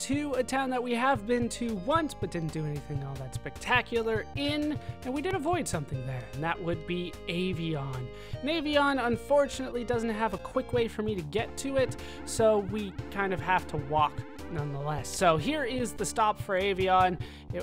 to a town that we have been to once, but didn't do anything all that spectacular in, and we did avoid something there, and that would be Avion. And Avion, unfortunately, doesn't have a quick way for me to get to it, so we kind of have to walk nonetheless. So here is the stop for Avion.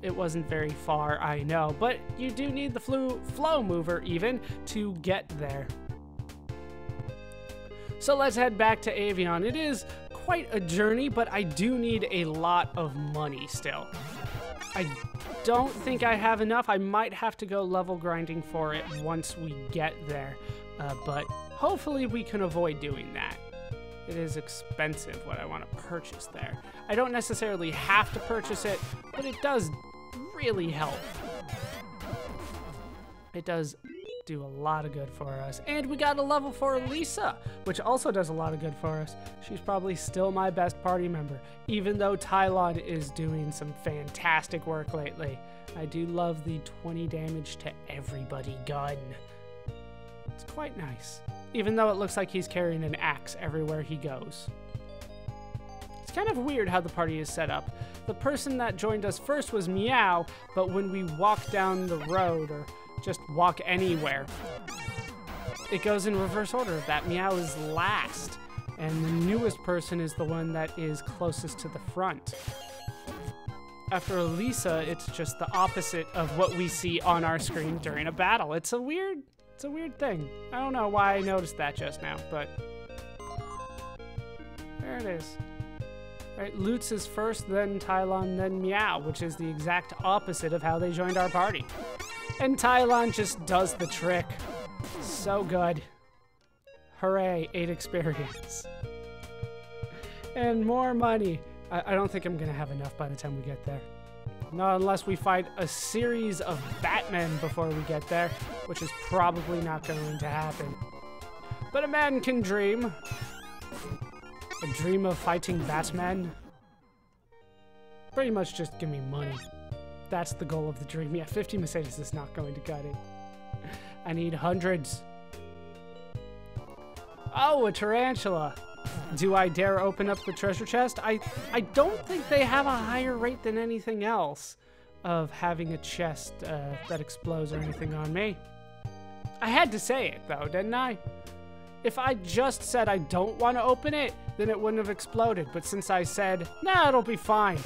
It wasn't very far, I know, but you do need the flow mover even to get there. So let's head back to Avion. It is quite a journey, but I do need a lot of money still. I don't think I have enough. I might have to go level grinding for it once we get there, but hopefully we can avoid doing that. It is expensive what I want to purchase there. I don't necessarily have to purchase it, but it does really help. It does do a lot of good for us. And we got a level 4 Lisa, which also does a lot of good for us. She's probably still my best party member, even though Tylon is doing some fantastic work lately. I do love the 20 damage to everybody gun. It's quite nice, even though it looks like he's carrying an axe everywhere he goes. It's kind of weird how the party is set up. The person that joined us first was Meow, but when we walk down the road or just walk anywhere, it goes in reverse order of that. Meow is last, and the newest person is the one that is closest to the front. After Elisa, it's just the opposite of what we see on our screen during a battle. It's a weird thing. I don't know why I noticed that just now, but there it is. Right, Lutz is first, then Tylon, then Meow, which is the exact opposite of how they joined our party. And Tylon just does the trick. So good. Hooray, 8 experience. And more money. I don't think I'm gonna have enough by the time we get there. Not unless we fight a series of Batmen before we get there, which is probably not going to happen. But a man can dream. A dream of fighting Batman. Pretty much just give me money. That's the goal of the dream. Yeah, 50 Mercedes is not going to cut it. I need hundreds. Oh, a tarantula. Do I dare open up the treasure chest? I don't think they have a higher rate than anything else of having a chest that explodes or anything on me. I had to say it though, didn't I? If I just said I don't want to open it, then it wouldn't have exploded. But since I said, nah, it'll be fine,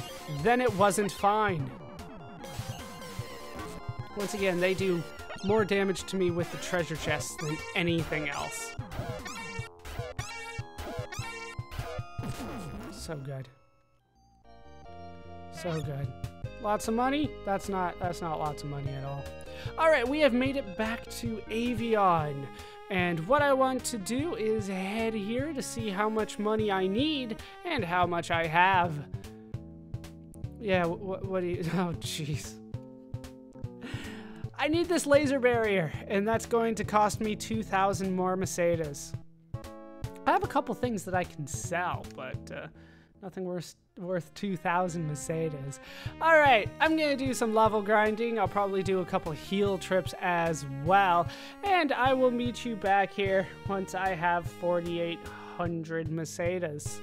then it wasn't fine. Once again, they do more damage to me with the treasure chests than anything else. So good. So good. Lots of money? That's not lots of money at all. All right, we have made it back to Avion. And what I want to do is head here to see how much money I need and how much I have. Yeah, what do you... Oh, jeez. I need this laser barrier, and that's going to cost me 2,000 more Mercedes. I have a couple things that I can sell, but nothing worth 2,000 Mercedes. All right, I'm gonna do some level grinding. I'll probably do a couple heal trips as well, and I will meet you back here once I have 4,800 Mercedes.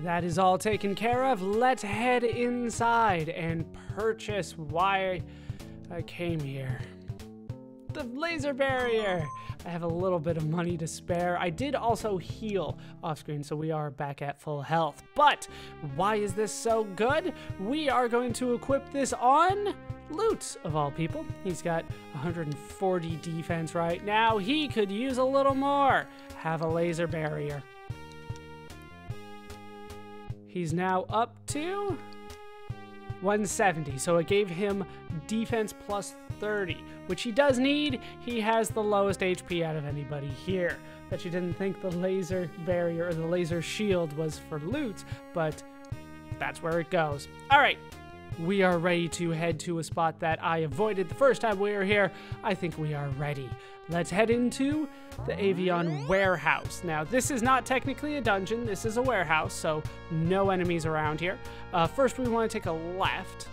That is all taken care of. Let's head inside and purchase why I came here. The laser barrier. I have a little bit of money to spare. I did also heal off screen, so we are back at full health. But why is this so good? We are going to equip this on Lutz, of all people. He's got 140 defense right now. He could use a little more. Have a laser barrier. He's now up to 170, so it gave him defense plus 30, which he does need. He has the lowest HP out of anybody here. Bet you didn't think the laser barrier or the laser shield was for loot, but that's where it goes. All right, we are ready to head to a spot that I avoided the first time we were here. I think we are ready. Let's head into the Avion warehouse. Now, this is not technically a dungeon. This is a warehouse, so no enemies around here. First, we want to take a left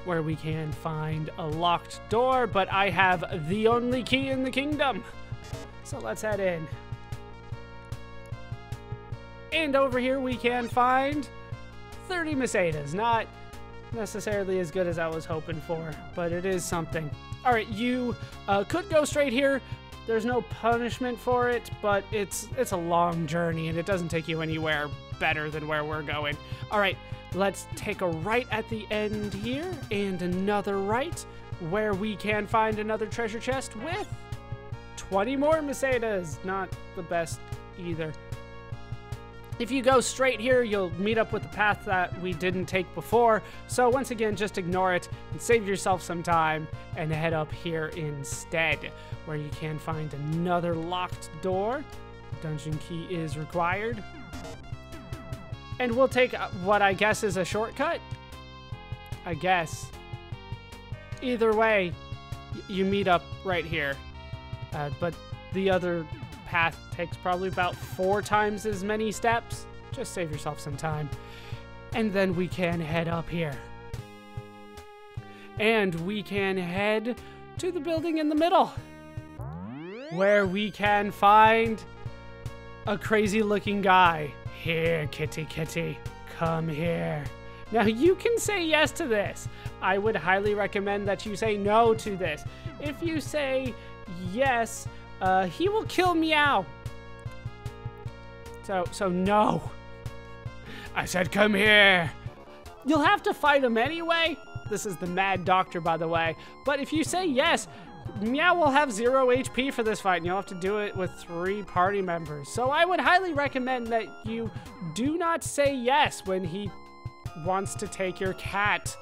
where we can find a locked door, but I have the only key in the kingdom. So let's head in. And over here we can find 30 Mercedes. Not necessarily as good as I was hoping for, but it is something. All right, you could go straight here. There's no punishment for it, but it's a long journey, and it doesn't take you anywhere better than where we're going. All right, let's take a right at the end here, and another right, where we can find another treasure chest with 20 more Mercedes. Not the best either. If you go straight here, you'll meet up with the path that we didn't take before. So once again, just ignore it and save yourself some time and head up here instead, where you can find another locked door. Dungeon key is required. And we'll take what I guess is a shortcut. I guess. Either way, you meet up right here. But the other path takes probably about 4 times as many steps. Just save yourself some time. And then we can head up here. And we can head to the building in the middle, where we can find a crazy looking guy. Here, kitty kitty, come here. Now you can say yes to this. I would highly recommend that you say no to this. If you say yes, he will kill Meow. So no. I said come here. You'll have to fight him anyway. This is the Mad Doctor, by the way. But if you say yes, Meow will have 0 HP for this fight, and you'll have to do it with 3 party members. So I would highly recommend that you do not say yes when he wants to take your cat.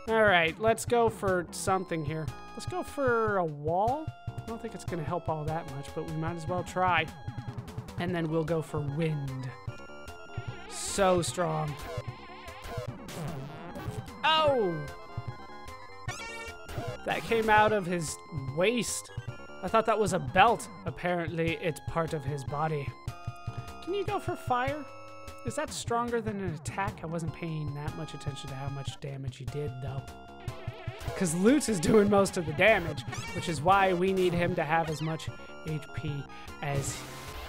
All right, let's go for something here. Let's go for a wall. I don't think it's going to help all that much, but we might as well try. And then we'll go for wind. So strong. Oh! That came out of his waist. I thought that was a belt. Apparently, it's part of his body. Can you go for fire? Is that stronger than an attack? I wasn't paying that much attention to how much damage he did, though. Because Lutz is doing most of the damage, which is why we need him to have as much HP as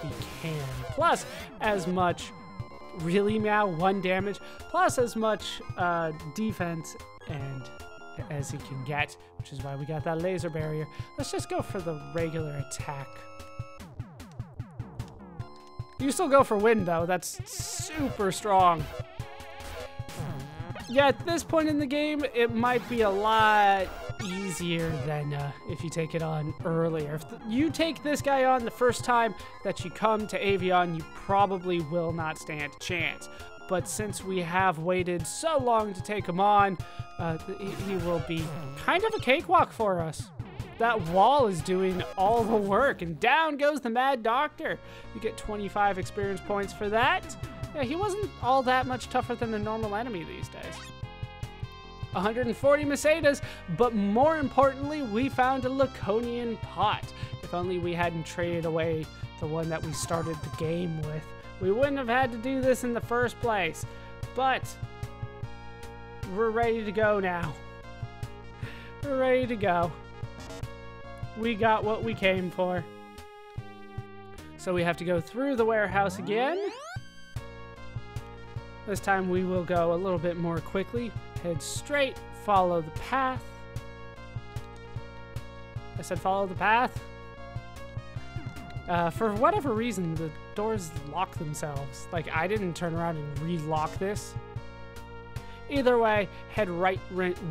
he can. Plus, as much, really Meow, 1 damage, plus as much defense and as he can get, which is why we got that laser barrier. Let's just go for the regular attack. You still go for wind, though. That's super strong. Yeah, at this point in the game, it might be a lot easier than if you take it on earlier. If you take this guy on the first time that you come to Avion, you probably will not stand a chance. But since we have waited so long to take him on, he will be kind of a cakewalk for us. That wall is doing all the work, and down goes the Mad Doctor. You get 25 experience points for that. Yeah, he wasn't all that much tougher than a normal enemy these days. 140 Mercedes, but more importantly, we found a Laconian pot. If only we hadn't traded away the one that we started the game with, we wouldn't have had to do this in the first place. But we're ready to go now. We're ready to go. We got what we came for. So we have to go through the warehouse again. This time we will go a little bit more quickly. Head straight, follow the path. I said follow the path. For whatever reason, the doors lock themselves. Like, I didn't turn around and re-lock this. Either way, head right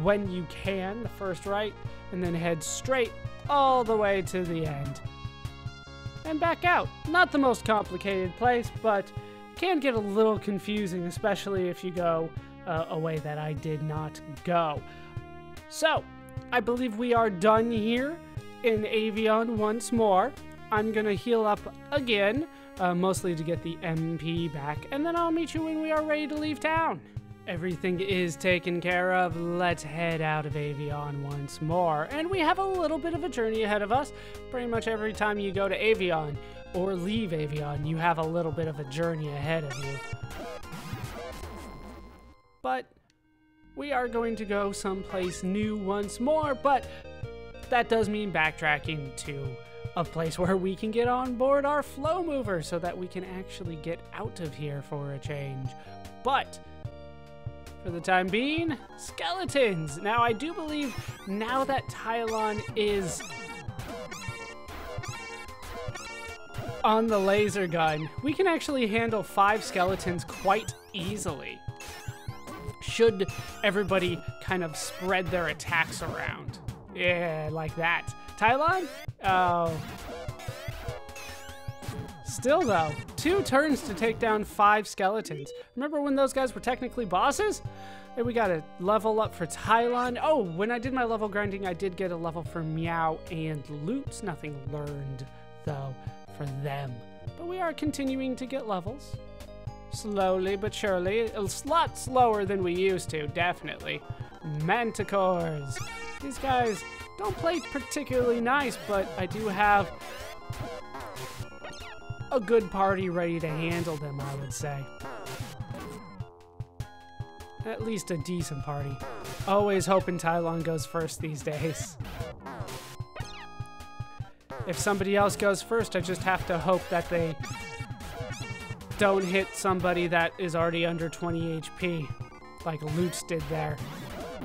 when you can, the first right, and then head straight all the way to the end. And back out. Not the most complicated place, but it can get a little confusing, especially if you go a way that I did not go. So, I believe we are done here in Avion once more. I'm gonna heal up again, mostly to get the MP back, and then I'll meet you when we are ready to leave town. Everything is taken care of. Let's head out of Avion once more. And we have a little bit of a journey ahead of us. Pretty much every time you go to Avion or leave Avion, you have a little bit of a journey ahead of you. But we are going to go someplace new once more, but that does mean backtracking to a place where we can get on board our flow mover so that we can actually get out of here for a change. But For the time being, skeletons. Now, I do believe now that Tylon is on the laser gun, we can actually handle 5 skeletons quite easily. Should everybody kind of spread their attacks around. Yeah, like that. Tylon? Oh. Still though, 2 turns to take down 5 skeletons. Remember when those guys were technically bosses? And we got a level up for Tylon. Oh, when I did my level grinding, I did get a level for Meow and Loots. Nothing learned though for them. But we are continuing to get levels. Slowly but surely. A lot slower than we used to, definitely. Manticores. These guys don't play particularly nice, but I do have a good party ready to handle them, I would say. At least a decent party. Always hoping Tylon goes first these days. If somebody else goes first, I just have to hope that they don't hit somebody that is already under 20 HP, like Loots did there.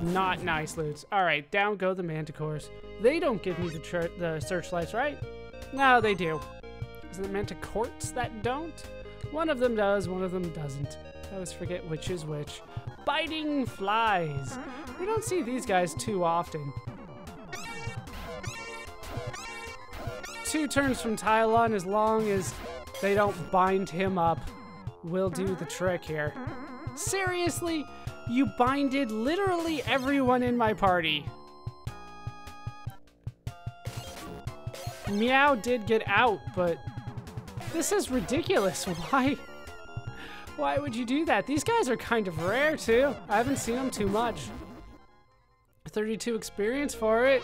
Not nice, Loots. All right, down go the Manticores. They don't give me the searchlights, right? No, they do. Isn't it Manticorts that don't? One of them does, one of them doesn't. I always forget which is which. Biting flies. We don't see these guys too often. 2 turns from Tylon, as long as they don't bind him up, will do the trick here. Seriously? You binded literally everyone in my party. Meow did get out, but this is ridiculous. Why would you do that? These guys are kind of rare too. I haven't seen them too much. 32 experience for it.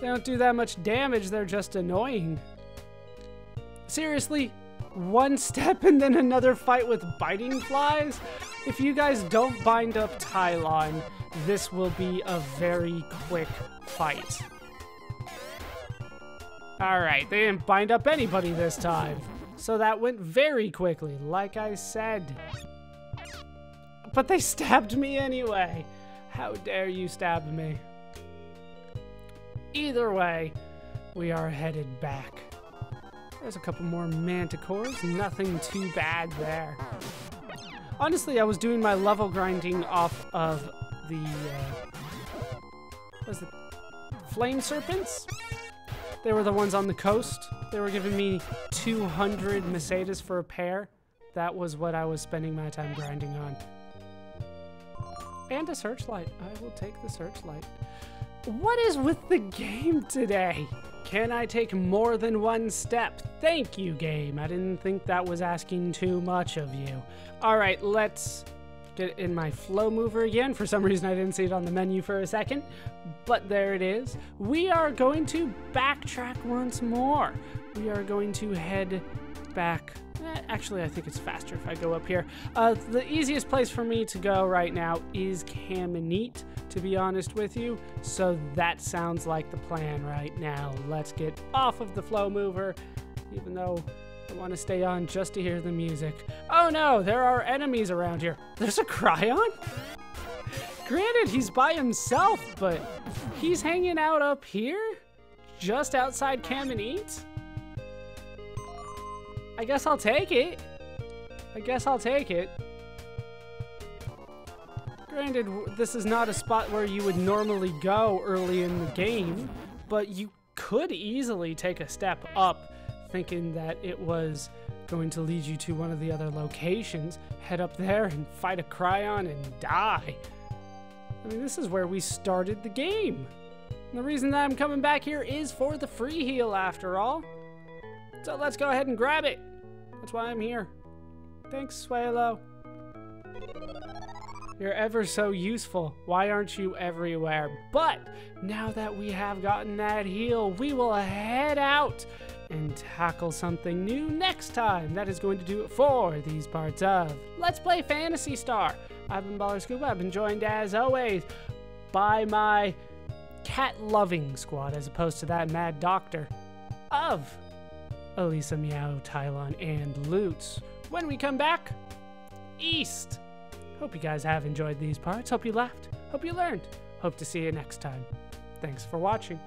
They don't do that much damage, they're just annoying. Seriously? 1 step and then another fight with biting flies? If you guys don't bind up Tylon, this will be a very quick fight. Alright, they didn't bind up anybody this time. So that went very quickly, like I said. But they stabbed me anyway. How dare you stab me? Either way, we are headed back. There's a couple more Manticores, nothing too bad there. Honestly, I was doing my level grinding off of the, what was it? Flame Serpents? They were the ones on the coast. They were giving me 200 Mercedes for a pair. That was what I was spending my time grinding on. And a searchlight. I will take the searchlight. What is with the game today? Can I take more than 1 step? Thank you, game. I didn't think that was asking too much of you. All right, let's get in my flow mover again. For some reason, I didn't see it on the menu for a second, but there it is. We are going to backtrack once more. We are going to head back. Actually, I think it's faster if I go up here. The easiest place for me to go right now is Caminite, to be honest with you. So that sounds like the plan right now. Let's get off of the flow mover, even though I want to stay on just to hear the music. Oh no, there are enemies around here. There's a Cryon? Granted, he's by himself, but he's hanging out up here? Just outside Caminite? I guess I'll take it. Granted, this is not a spot where you would normally go early in the game, but you could easily take a step up thinking that it was going to lead you to one of the other locations, head up there and fight a Cryon and die. I mean, this is where we started the game. And the reason that I'm coming back here is for the free heal after all. So let's go ahead and grab it. That's why I'm here. Thanks, Swalo. You're ever so useful. Why aren't you everywhere? But now that we have gotten that heal, we will head out and tackle something new next time. That is going to do it for these parts of Let's Play Phantasy Star. I've been Baller Scuba. I've been joined, as always, by my cat-loving squad, as opposed to that mad doctor of Elisa, Meow, Tylon, and Loots. When we come back, east. Hope you guys have enjoyed these parts. Hope you laughed. Hope you learned. Hope to see you next time. Thanks for watching.